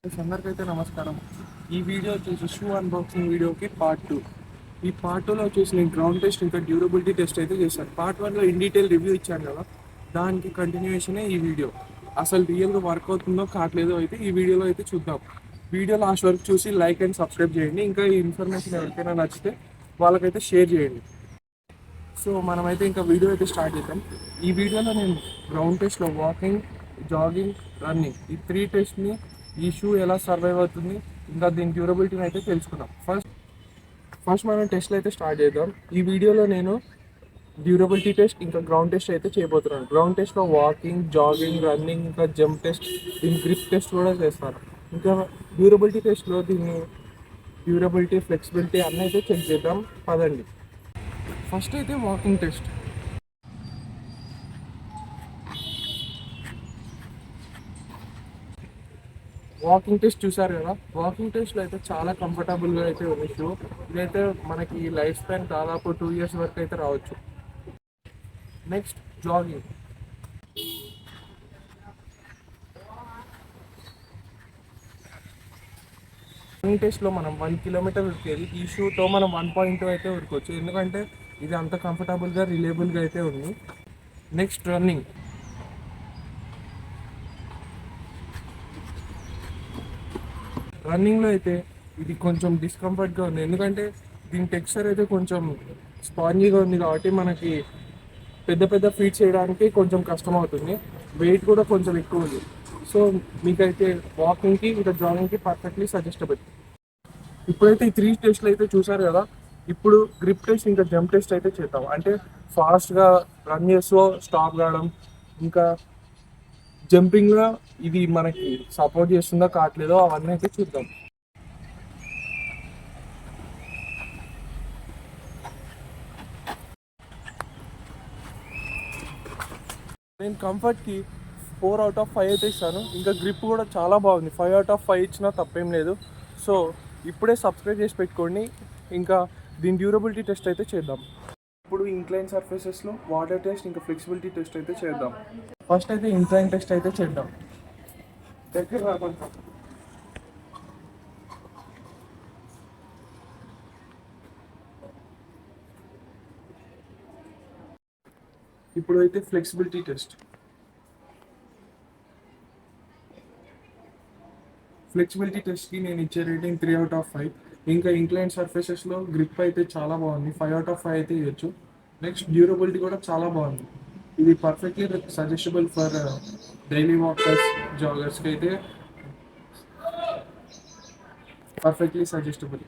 అందరికైతే నమస్కారం. ఈ వీడియో వచ్చేసి షూ అన్బాక్సింగ్ వీడియోకి పార్ట్ 2. ఈ పార్ట్ 2లో వచ్చేసి నేను గ్రౌండ్ టెస్ట్ ఇంకా డ్యూరబిలిటీ టెస్ట్ అయితే చేశాను. పార్ట్ 1లో ఇన్ డీటెయిల్ రివ్యూ ఇచ్చాను కదా, దానికి కంటిన్యూషనే ఈ వీడియో. అసలు రియల్గా వర్క్ అవుతుందో కావట్లేదో అయితే ఈ వీడియోలో అయితే చూద్దాం. వీడియో లాస్ట్ వరకు చూసి లైక్ అండ్ సబ్స్క్రైబ్ చేయండి. ఇంకా ఈ ఇన్ఫర్మేషన్ ఎవరికైనా నచ్చితే వాళ్ళకైతే షేర్ చేయండి. సో మనమైతే ఇంకా వీడియో అయితే స్టార్ట్ చేద్దాం. ఈ వీడియోలో నేను గ్రౌండ్ టెస్ట్లో వాకింగ్, జాగింగ్, రన్నింగ్ ఈ 3 టెస్ట్ని ఈ షూ ఎలా సర్వైవ్ అవుతుంది, ఇంకా దీని డ్యూరబిలిటీని అయితే తెలుసుకుందాం. ఫస్ట్ మనం టెస్ట్లు అయితే స్టార్ట్ చేద్దాం. ఈ వీడియోలో నేను డ్యూరబిలిటీ టెస్ట్ ఇంకా గ్రౌండ్ టెస్ట్ అయితే చేయబోతున్నాను. గ్రౌండ్ టెస్ట్లో వాకింగ్, జాగింగ్, రన్నింగ్, ఇంకా జంప్ టెస్ట్, దీని గ్రిప్ టెస్ట్ కూడా చేస్తాను. ఇంకా డ్యూరబిలిటీ టెస్ట్లో దీన్ని డ్యూరబిలిటీ, ఫ్లెక్సిబిలిటీ అన్నీ అయితే చెక్ చేద్దాం. పదండి. ఫస్ట్ అయితే వాకింగ్ టెస్ట్. వాకింగ్ టెస్ట్ చూసారు కదా, వాకింగ్ టెస్ట్లో అయితే చాలా కంఫర్టబుల్గా అయితే ఉంది షూ. ఇదైతే మనకి లైఫ్ స్పాన్ దాదాపు 2 years వరకు అయితే రావచ్చు. Next jogging. రన్నింగ్ టెస్ట్లో మనం 1 kilometer ఉరికేది ఈ షూతో మనం 1.2 అయితే ఉరకొచ్చు, ఎందుకంటే ఇది అంత కంఫర్టబుల్గా రిలయబుల్గా అయితే ఉంది. Next running. రన్నింగ్లో అయితే ఇది కొంచెం డిస్కంఫర్ట్గా ఉంది, ఎందుకంటే దీని టెక్స్చర్ అయితే కొంచెం స్పాంజీగా ఉంది కాబట్టి మనకి పెద్ద పెద్ద ఫీట్ చేయడానికి కొంచెం కష్టం అవుతుంది. వెయిట్ కూడా కొంచెం ఎక్కువ ఉంది. సో మీకైతే వాకింగ్కి ఇంకా జాగింగ్కి పర్ఫెక్ట్లీ సజెస్టబుల్. ఇప్పుడైతే ఈ 3 టెస్ట్లు అయితే చూసారు కదా, ఇప్పుడు గ్రిప్ టెస్ట్ ఇంకా జంప్ టెస్ట్ అయితే చేద్దాం. అంటే ఫాస్ట్గా రన్ చేస్తూ స్టాప్ కావడం, ఇంకా జంపింగ్లో ఇది మనకి సపోర్ట్ చేస్తుందో కావట్లేదో అవన్నీ అయితే చూద్దాం. నేను కంఫర్ట్కి 4/5 అయితే ఇస్తాను. ఇంకా గ్రిప్ కూడా చాలా బాగుంది. 5/5 ఇచ్చినా తప్పేం లేదు. సో ఇప్పుడే సబ్స్క్రైబ్ చేసి పెట్టుకోండి. ఇంకా దీని డ్యూరబిలిటీ టెస్ట్ అయితే చేద్దాం. ఇప్పుడు ఇంక్లైన్ సర్ఫేసెస్లో వాటర్ టెస్ట్ ఇంకా ఫ్లెక్సిబిలిటీ టెస్ట్ అయితే చేద్దాం. ఫస్ట్ అయితే ఇంక్లైన్ టెస్ట్ అయితే చేద్దాం. దగ్గర రాకుండా. ఇప్పుడు అయితే ఫ్లెక్సిబిలిటీ టెస్ట్. ఫ్లెక్సిబిలిటీ టెస్ట్కి నేను ఇచ్చే రేటింగ్ 3/5. ఇంకా ఇంక్లైన్ సర్ఫేసెస్లో గ్రిప్ అయితే చాలా బాగుంది, 5/5 అయితే ఇవ్వచ్చు. నెక్స్ట్ డ్యూరబిలిటీ కూడా చాలా బాగుంది. ఇది perfectly suggestable for daily walkers, జాగర్స్కి అయితే పర్ఫెక్ట్లీ సజెస్టబుల్.